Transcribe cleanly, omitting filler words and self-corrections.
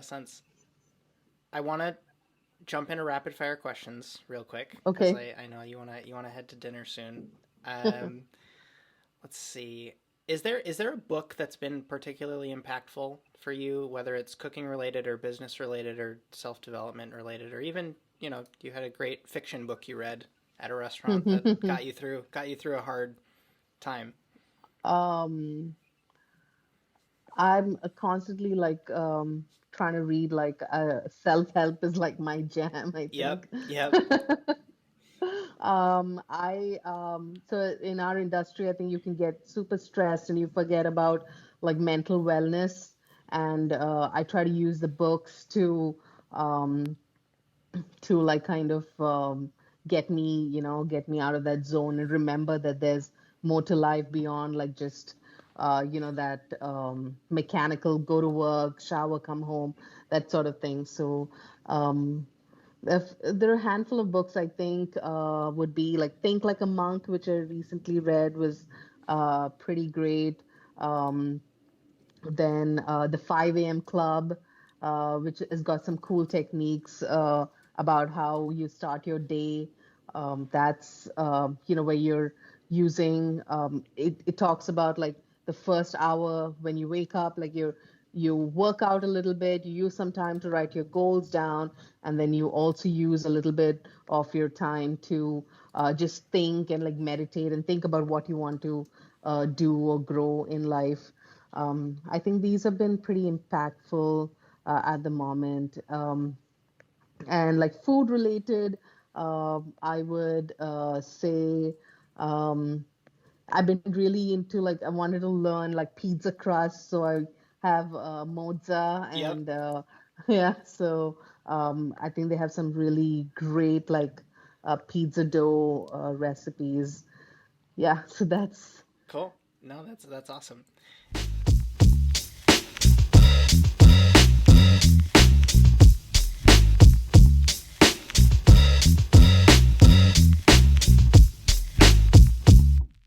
sense. I want to jump into rapid fire questions real quick because Okay. I know you wanna head to dinner soon. Um, let's see. Is there a book that's been particularly impactful for you, whether it's cooking related or business related or self development related, or even you had a great fiction book you read at a restaurant that got you through a hard time. Um, I'm constantly like trying to read like self-help is like my jam, I Yep, think. yep, I so in our industry, I think you can get super stressed and you forget about like mental wellness. And I try to use the books um, to like kind of get me out of that zone and remember that there's more to life beyond like just that mechanical go to work, shower, come home, that sort of thing. So um, there are a handful of books I think would be like Think Like a Monk, which I recently read, was pretty great. Um, then the 5 a.m. Club, which has got some cool techniques about how you start your day. That's where you're using it talks about like the first hour when you wake up, like you work out a little bit, you use some time to write your goals down, and then you also use a little bit of your time to just think and like meditate and think about what you want to do or grow in life. I think these have been pretty impactful at the moment. And like food related, I would say um, I've been really into like I wanted to learn like pizza crust, so I have mozza yep. and yeah, so I think they have some really great like pizza dough recipes. Yeah, so that's Cool. No, that's awesome.